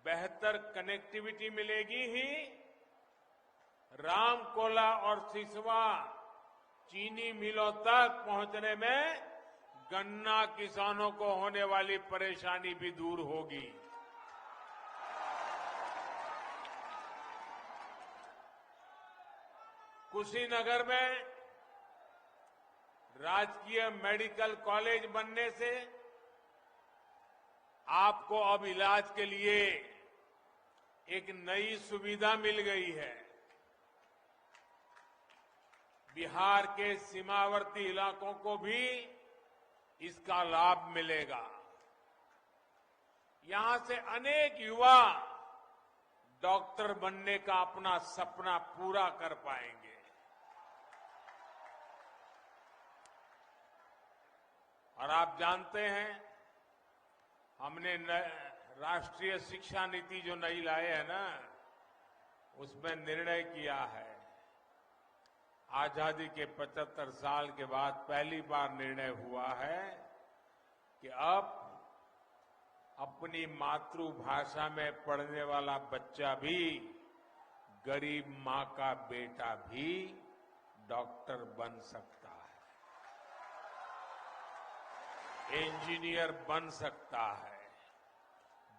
बेहतर कनेक्टिविटी मिलेगी ही रामकोला और सिसवा चीनी मिलों तक पहुंचने में गन्ना किसानों को होने वाली परेशानी भी दूर होगी। कुशीनगर में राजकीय मेडिकल कॉलेज बनने से आपको अब इलाज के लिए एक नई सुविधा मिल गई है। बिहार के सीमावर्ती इलाकों को भी इसका लाभ मिलेगा। यहां से अनेक युवा डॉक्टर बनने का अपना सपना पूरा कर पाएंगे। और आप जानते हैं, हमने राष्ट्रीय शिक्षा नीति जो नई लाए है ना, उसमें निर्णय किया है, आजादी के 75 साल के बाद पहली बार निर्णय हुआ है कि अब अपनी मातृभाषा में पढ़ने वाला बच्चा भी, गरीब मां का बेटा भी डॉक्टर बन सकता है, इंजीनियर बन सकता है।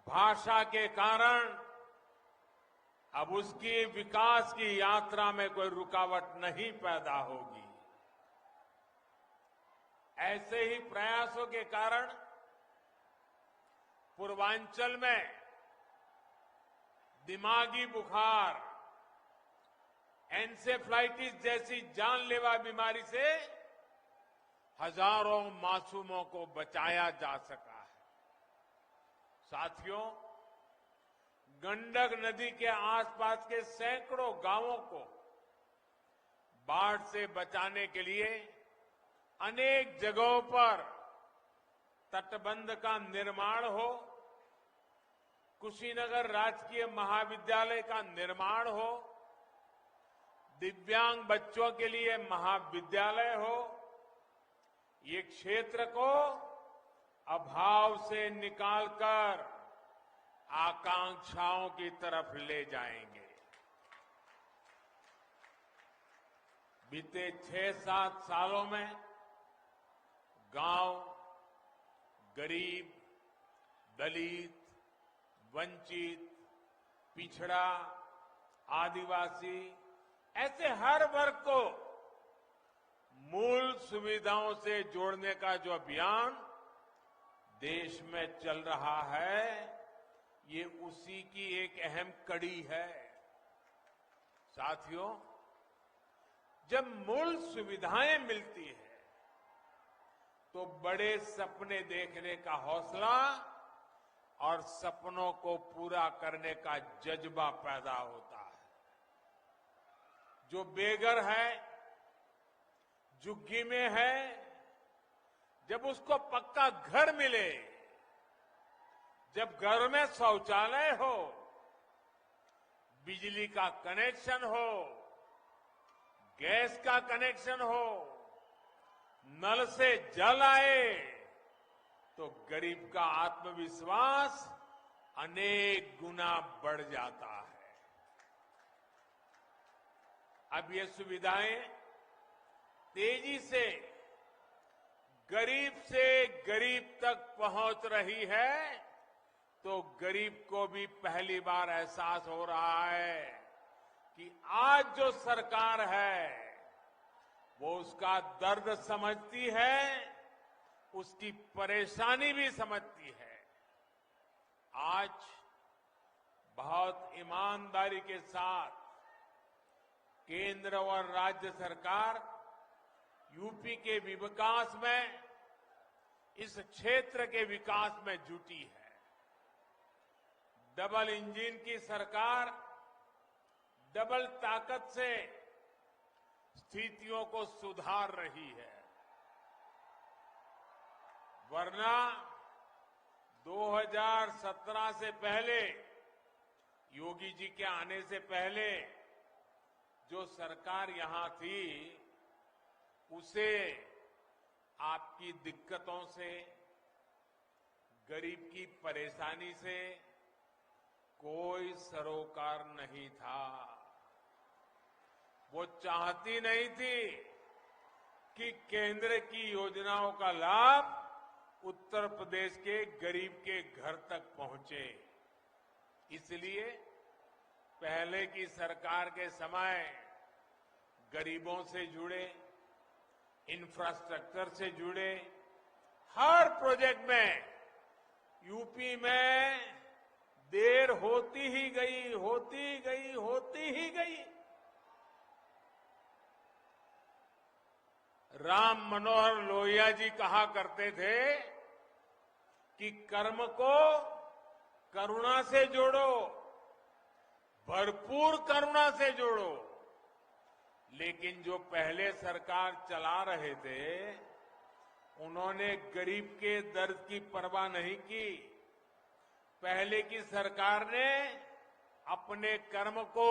भाषा के कारण अब उसकी विकास की यात्रा में कोई रुकावट नहीं पैदा होगी। ऐसे ही प्रयासों के कारण पूर्वांचल में दिमागी बुखार, एन्सेफ्लाइटिस जैसी जानलेवा बीमारी से हजारों मासूमों को बचाया जा सका है। साथियों, गंडक नदी के आसपास के सैकड़ों गांवों को बाढ़ से बचाने के लिए अनेक जगहों पर तटबंध का निर्माण हो, कुशीनगर राजकीय महाविद्यालय का निर्माण हो, दिव्यांग बच्चों के लिए महाविद्यालय हो, ये क्षेत्र को अभाव से निकालकर आकांक्षाओं की तरफ ले जाएंगे। बीते 6-7 सालों में गांव, गरीब, दलित, वंचित, पिछड़ा, आदिवासी, ऐसे हर वर्ग को मूल सुविधाओं से जोड़ने का जो अभियान देश में चल रहा है, ये उसी की एक अहम कड़ी है। साथियों, जब मूल सुविधाएं मिलती है तो बड़े सपने देखने का हौसला और सपनों को पूरा करने का जज्बा पैदा होता है। जो बेघर है, झुग्गी में है, जब उसको पक्का घर मिले, जब घर में शौचालय हो, बिजली का कनेक्शन हो, गैस का कनेक्शन हो, नल से जल आए, तो गरीब का आत्मविश्वास अनेक गुना बढ़ जाता है। अब ये सुविधाएं तेजी से गरीब तक पहुंच रही है, तो गरीब को भी पहली बार एहसास हो रहा है कि आज जो सरकार है वो उसका दर्द समझती है, उसकी परेशानी भी समझती है। आज बहुत ईमानदारी के साथ केंद्र और राज्य सरकार यूपी के विकास में, इस क्षेत्र के विकास में जुटी है। डबल इंजन की सरकार डबल ताकत से स्थितियों को सुधार रही है, वरना 2017 से पहले, योगी जी के आने से पहले जो सरकार यहां थी, उसे आपकी दिक्कतों से, गरीब की परेशानी से, कोई सरोकार नहीं था। वो चाहती नहीं थी कि केंद्र की योजनाओं का लाभ उत्तर प्रदेश के गरीब के घर तक पहुंचे। इसलिए पहले की सरकार के समय गरीबों से जुड़े, इंफ्रास्ट्रक्चर से जुड़े हर प्रोजेक्ट में यूपी में देर होती ही गई। राम मनोहर लोहिया जी कहा करते थे कि कर्म को करुणा से जोड़ो, भरपूर करुणा से जोड़ो। लेकिन जो पहले सरकार चला रहे थे, उन्होंने गरीब के दर्द की परवाह नहीं की। पहले की सरकार ने अपने कर्म को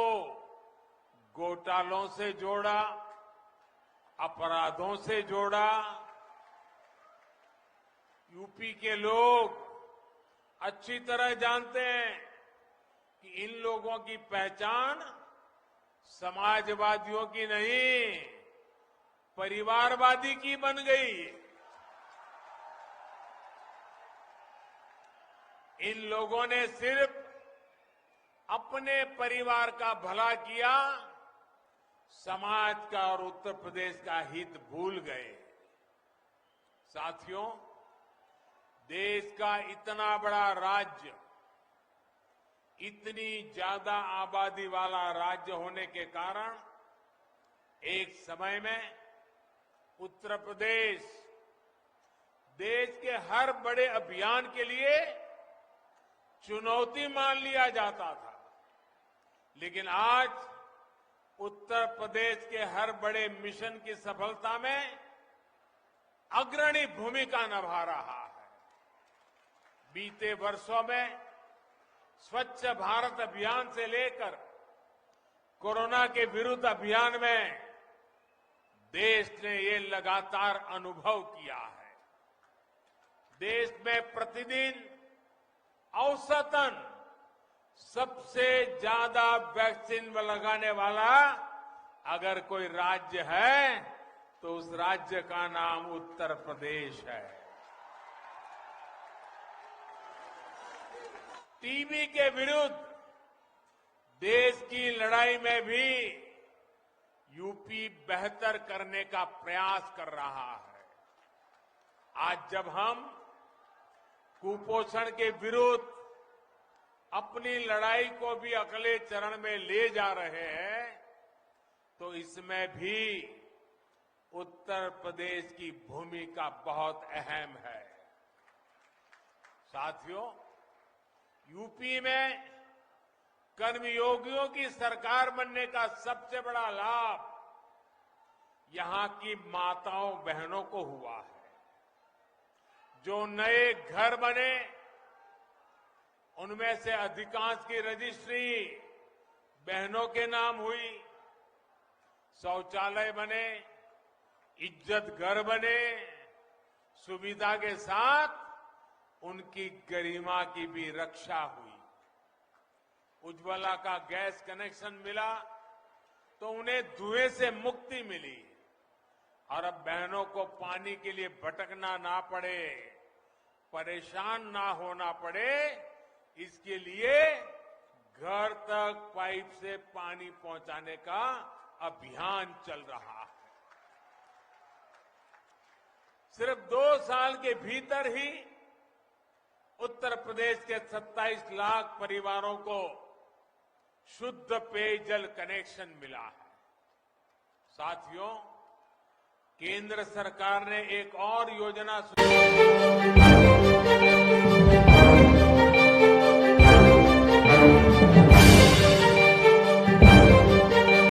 घोटालों से जोड़ा, अपराधों से जोड़ा। यूपी के लोग अच्छी तरह जानते हैं कि इन लोगों की पहचान समाजवादियों की नहीं, परिवारवादी की बन गई। इन लोगों ने सिर्फ अपने परिवार का भला किया, समाज का और उत्तर प्रदेश का हित भूल गए। साथियों, देश का इतना बड़ा राज्य, इतनी ज्यादा आबादी वाला राज्य होने के कारण एक समय में उत्तर प्रदेश देश के हर बड़े अभियान के लिए चुनौती मान लिया जाता था। लेकिन आज उत्तर प्रदेश के हर बड़े मिशन की सफलता में अग्रणी भूमिका निभा रहा है। बीते वर्षों में स्वच्छ भारत अभियान से लेकर कोरोना के विरुद्ध अभियान में देश ने ये लगातार अनुभव किया है। देश में प्रतिदिन औसतन सबसे ज्यादा वैक्सीन लगाने वाला अगर कोई राज्य है तो उस राज्य का नाम उत्तर प्रदेश है। टीबी के विरुद्ध देश की लड़ाई में भी यूपी बेहतर करने का प्रयास कर रहा है। आज जब हम कुपोषण के विरुद्ध अपनी लड़ाई को भी अगले चरण में ले जा रहे हैं, तो इसमें भी उत्तर प्रदेश की भूमिका बहुत अहम है। साथियों, यूपी में कर्मयोगियों की सरकार बनने का सबसे बड़ा लाभ यहां की माताओं बहनों को हुआ है। जो नए घर बने, उनमें से अधिकांश की रजिस्ट्री बहनों के नाम हुई। शौचालय बने, इज्जत घर बने, सुविधा के साथ उनकी गरिमा की भी रक्षा हुई। उज्ज्वला का गैस कनेक्शन मिला तो उन्हें धुएं से मुक्ति मिली और अब बहनों को पानी के लिए भटकना ना पड़े, परेशान ना होना पड़े, इसके लिए घर तक पाइप से पानी पहुंचाने का अभियान चल रहा है। सिर्फ 2 साल के भीतर ही उत्तर प्रदेश के 27 लाख परिवारों को शुद्ध पेयजल कनेक्शन मिला है। साथियों, केंद्र सरकार ने एक और योजना